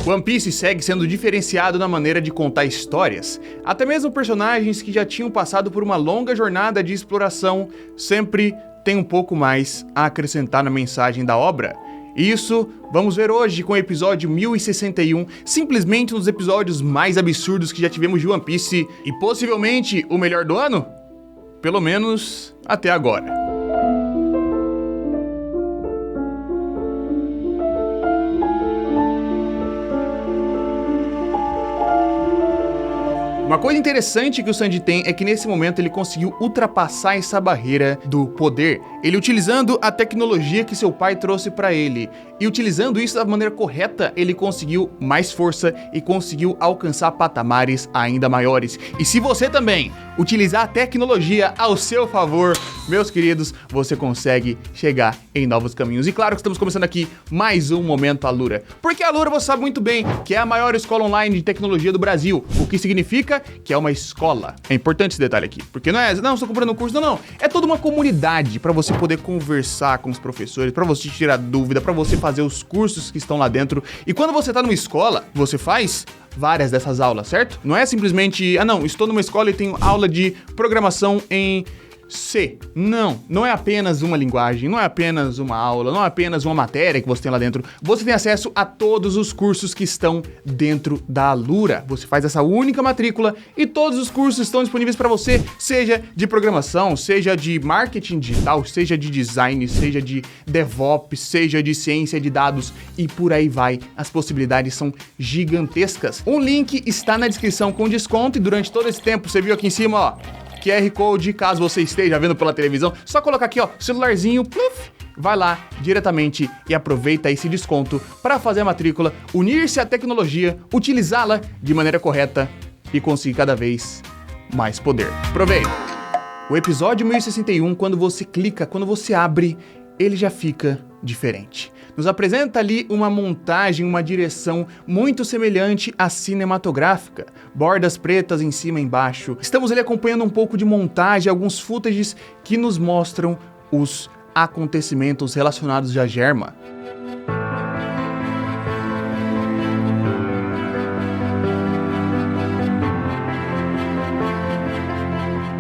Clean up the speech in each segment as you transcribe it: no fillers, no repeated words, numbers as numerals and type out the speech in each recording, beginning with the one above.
One Piece segue sendo diferenciado na maneira de contar histórias. Até mesmo personagens que já tinham passado por uma longa jornada de exploração sempre têm um pouco mais a acrescentar na mensagem da obra. Isso vamos ver hoje com o episódio 1061, simplesmente um dos episódios mais absurdos que já tivemos de One Piece e possivelmente o melhor do ano? Pelo menos até agora. Uma coisa interessante que o Sanji tem é que nesse momento ele conseguiu ultrapassar essa barreira do poder, ele utilizando a tecnologia que seu pai trouxe pra ele, e utilizando isso da maneira correta, ele conseguiu mais força e conseguiu alcançar patamares ainda maiores. E se você também utilizar a tecnologia ao seu favor, meus queridos, você consegue chegar em novos caminhos. E claro que estamos começando aqui mais um Momento Alura, porque a Alura você sabe muito bem que é a maior escola online de tecnologia do Brasil, o que significa que é uma escola. É importante esse detalhe aqui, porque não estou comprando um curso, não. É toda uma comunidade para você poder conversar com os professores, para você tirar dúvida, para você fazer os cursos que estão lá dentro. E quando você tá numa escola, você faz várias dessas aulas, certo? Não é simplesmente, estou numa escola e tenho aula de programação em C. Não é apenas uma linguagem, não é apenas uma aula, não é apenas uma matéria que você tem lá dentro. Você tem acesso a todos os cursos que estão dentro da Alura. Você faz essa única matrícula e todos os cursos estão disponíveis para você, seja de programação, seja de marketing digital, seja de design, seja de DevOps, seja de ciência de dados e por aí vai. As possibilidades são gigantescas. Um link está na descrição com desconto e durante todo esse tempo, você viu aqui em cima, ó, QR Code, caso você esteja vendo pela televisão, só colocar aqui, ó, celularzinho, pluf, vai lá diretamente e aproveita esse desconto para fazer a matrícula, unir-se à tecnologia, utilizá-la de maneira correta e conseguir cada vez mais poder. Aproveita! O episódio 1061, quando você clica, quando você abre, ele já fica diferente. Nos apresenta ali uma montagem, uma direção muito semelhante à cinematográfica. Bordas pretas em cima e embaixo. Estamos ali acompanhando um pouco de montagem, alguns footages que nos mostram os acontecimentos relacionados à Germa.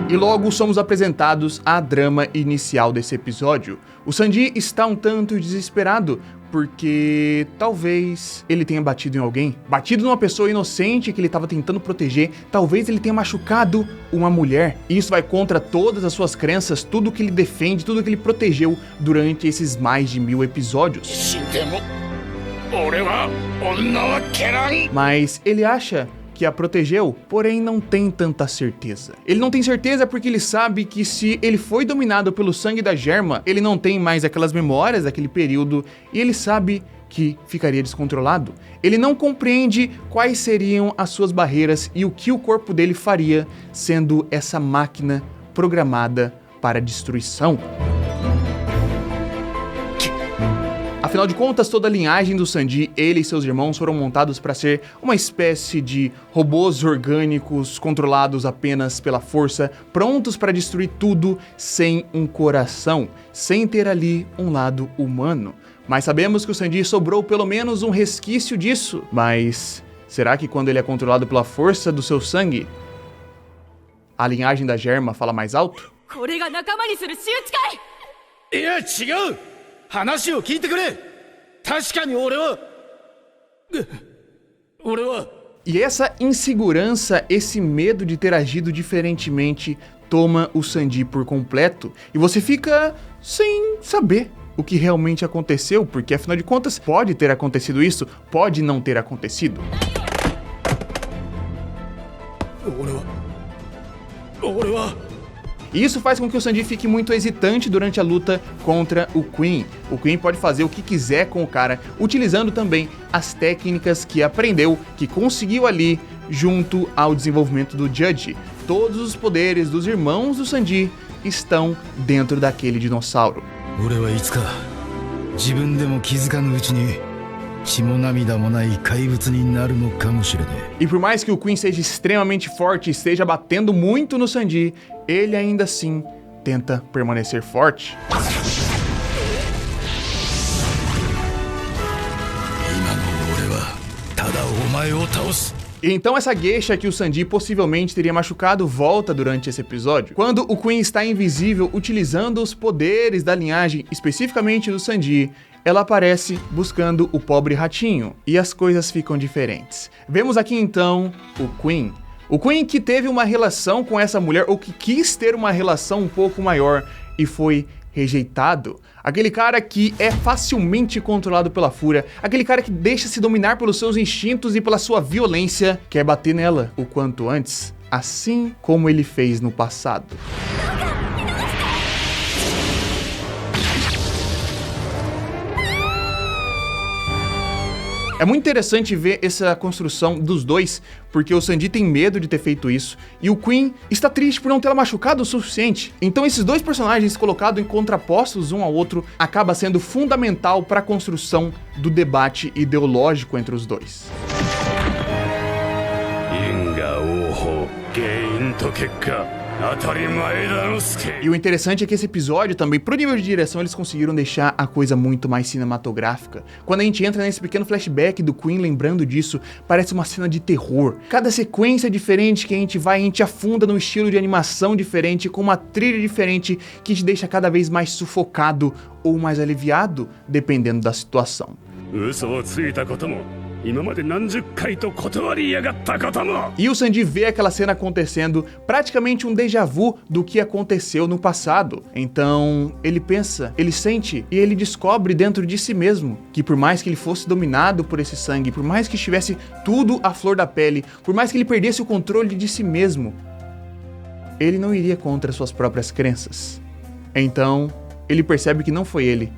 E logo somos apresentados à drama inicial desse episódio. O Sanji está um tanto desesperado, porque talvez ele tenha batido em alguém. Batido numa pessoa inocente que ele estava tentando proteger. Talvez ele tenha machucado uma mulher. E isso vai contra todas as suas crenças, tudo que ele defende, tudo que ele protegeu durante esses mais de 1000 episódios. Mas ele acha que a protegeu, porém não tem tanta certeza. Ele não tem certeza porque ele sabe que se ele foi dominado pelo sangue da Germa, ele não tem mais aquelas memórias daquele período e ele sabe que ficaria descontrolado. Ele não compreende quais seriam as suas barreiras e o que o corpo dele faria sendo essa máquina programada para destruição. Afinal de contas, toda a linhagem do Sanji, ele e seus irmãos foram montados para ser uma espécie de robôs orgânicos controlados apenas pela força, prontos para destruir tudo sem um coração, sem ter ali um lado humano. Mas sabemos que o Sanji sobrou pelo menos um resquício disso. Mas será que quando ele é controlado pela força do seu sangue, a linhagem da Germa fala mais alto? E essa insegurança, esse medo de ter agido diferentemente toma o Sanji por completo e você fica sem saber o que realmente aconteceu, porque afinal de contas pode ter acontecido isso, pode não ter acontecido. E isso faz com que o Sanji fique muito hesitante durante a luta contra o Queen. O Queen pode fazer o que quiser com o cara, utilizando também as técnicas que aprendeu, que conseguiu ali junto ao desenvolvimento do Judge. Todos os poderes dos irmãos do Sanji estão dentro daquele dinossauro. E por mais que o Queen seja extremamente forte e esteja batendo muito no Sanji, ele ainda assim tenta permanecer forte. Então essa geisha que o Sanji possivelmente teria machucado volta durante esse episódio, quando o Queen está invisível utilizando os poderes da linhagem, especificamente do Sanji. Ela aparece buscando o pobre ratinho, e as coisas ficam diferentes. Vemos aqui então o Queen. O Queen que teve uma relação com essa mulher, ou que quis ter uma relação um pouco maior, e foi rejeitado. Aquele cara que é facilmente controlado pela fúria, aquele cara que deixa se dominar pelos seus instintos e pela sua violência, quer bater nela o quanto antes, assim como ele fez no passado. É muito interessante ver essa construção dos dois, porque o Sanji tem medo de ter feito isso, e o Queen está triste por não tê-la machucado o suficiente. Então esses dois personagens colocados em contrapostos um ao outro acaba sendo fundamental para a construção do debate ideológico entre os dois. E o interessante é que esse episódio também, pro nível de direção, eles conseguiram deixar a coisa muito mais cinematográfica. Quando a gente entra nesse pequeno flashback do Queen lembrando disso, parece uma cena de terror. Cada sequência diferente que a gente afunda num estilo de animação diferente, com uma trilha diferente, que te deixa cada vez mais sufocado ou mais aliviado, dependendo da situação. E o Sanji vê aquela cena acontecendo, praticamente um déjà vu do que aconteceu no passado. Então ele pensa, ele sente e ele descobre dentro de si mesmo que por mais que ele fosse dominado por esse sangue, por mais que estivesse tudo à flor da pele, por mais que ele perdesse o controle de si mesmo, ele não iria contra suas próprias crenças. Então ele percebe que não foi ele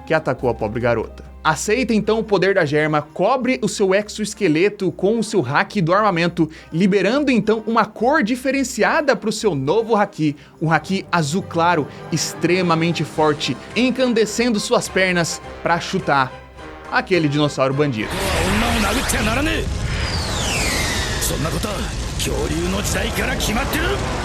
que atacou a pobre garota. Aceita então o poder da Germa, cobre o seu exoesqueleto com o seu haki do armamento, liberando então uma cor diferenciada para o seu novo haki, um haki azul claro, extremamente forte, incandescendo suas pernas para chutar aquele dinossauro bandido.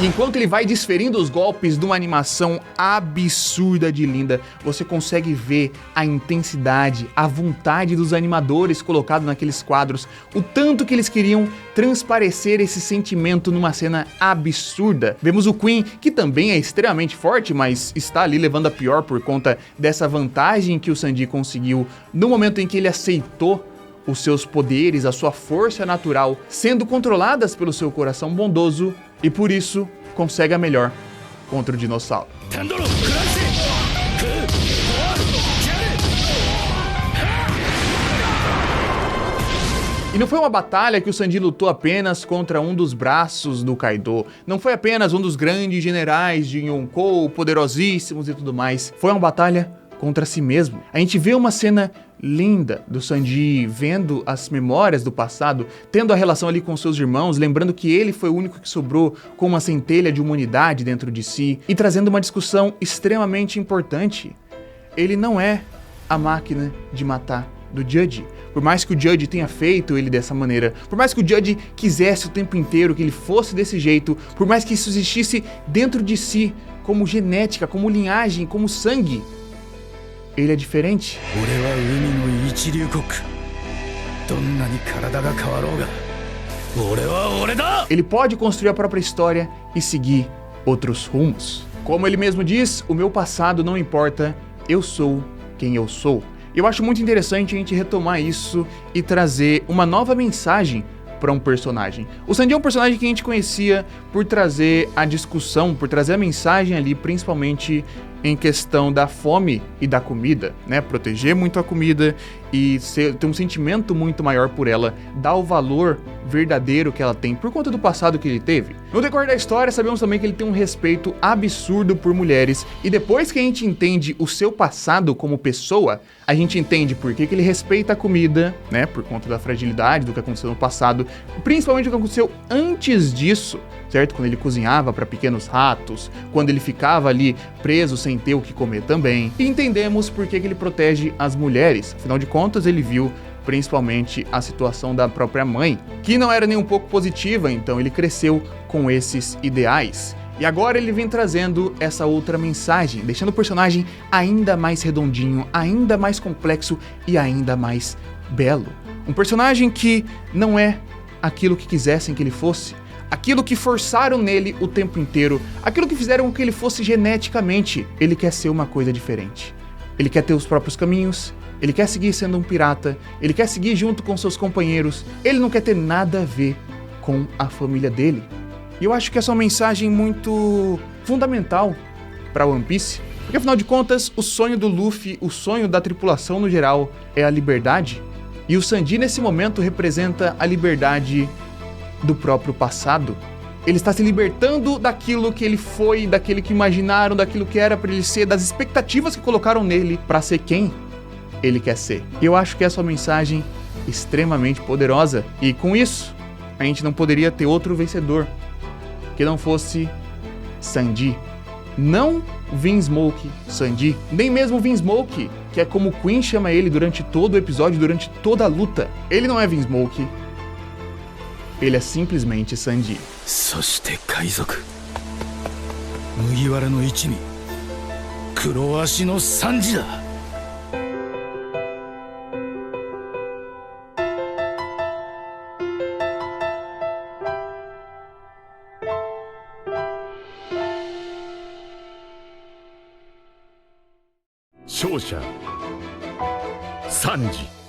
E enquanto ele vai desferindo os golpes de uma animação absurda de linda, você consegue ver a intensidade, a vontade dos animadores colocado naqueles quadros, o tanto que eles queriam transparecer esse sentimento numa cena absurda. Vemos o Queen, que também é extremamente forte, mas está ali levando a pior por conta dessa vantagem que o Sanji conseguiu no momento em que ele aceitou os seus poderes, a sua força natural, sendo controladas pelo seu coração bondoso, e por isso consegue a melhor contra o dinossauro. E não foi uma batalha que o Sanji lutou apenas contra um dos braços do Kaido, não foi apenas um dos grandes generais de Yonkou, poderosíssimos e tudo mais, foi uma batalha contra si mesmo. A gente vê uma cena linda do Sanji vendo as memórias do passado, tendo a relação ali com seus irmãos, lembrando que ele foi o único que sobrou com uma centelha de humanidade dentro de si, e trazendo uma discussão extremamente importante. Ele não é a máquina de matar do Judge. Por mais que o Judge tenha feito ele dessa maneira, por mais que o Judge quisesse o tempo inteiro que ele fosse desse jeito, por mais que isso existisse dentro de si, como genética, como linhagem, como sangue, ele é diferente. Ele pode construir a própria história e seguir outros rumos. Como ele mesmo diz, o meu passado não importa, eu sou quem eu sou. Eu acho muito interessante a gente retomar isso e trazer uma nova mensagem para um personagem. O Sanji é um personagem que a gente conhecia por trazer a discussão, por trazer a mensagem ali, principalmente em questão da fome e da comida, né? Proteger muito a comida e ter um sentimento muito maior por ela, dar o valor verdadeiro que ela tem por conta do passado que ele teve. No decorrer da história, sabemos também que ele tem um respeito absurdo por mulheres, e depois que a gente entende o seu passado como pessoa, a gente entende por que ele respeita a comida, né? Por conta da fragilidade do que aconteceu no passado, principalmente o que aconteceu antes disso, certo? Quando ele cozinhava para pequenos ratos, quando ele ficava ali preso sem ter o que comer também. E entendemos por que ele protege as mulheres. Afinal de contas, ele viu principalmente a situação da própria mãe, que não era nem um pouco positiva, então ele cresceu com esses ideais. E agora ele vem trazendo essa outra mensagem, deixando o personagem ainda mais redondinho, ainda mais complexo e ainda mais belo. Um personagem que não é aquilo que quisessem que ele fosse, aquilo que forçaram nele o tempo inteiro, aquilo que fizeram com que ele fosse geneticamente. Ele quer ser uma coisa diferente. Ele quer ter os próprios caminhos, ele quer seguir sendo um pirata, ele quer seguir junto com seus companheiros, ele não quer ter nada a ver com a família dele. E eu acho que essa é uma mensagem muito fundamental para One Piece, porque afinal de contas, o sonho do Luffy, o sonho da tripulação no geral é a liberdade, e o Sanji nesse momento representa a liberdade do próprio passado. Ele está se libertando daquilo que ele foi, daquilo que imaginaram, daquilo que era para ele ser, das expectativas que colocaram nele para ser quem ele quer ser. E eu acho que essa é uma mensagem extremamente poderosa, e com isso, a gente não poderia ter outro vencedor que não fosse Sanji. Não Vinsmoke Sanji, nem mesmo Vinsmoke, que é como o Queen chama ele durante todo o episódio, durante toda a luta. Ele não é Vinsmoke, ele é simplesmente Sanji. そして海賊麦わらの一味黒足のサンジだ。勝者サンジ。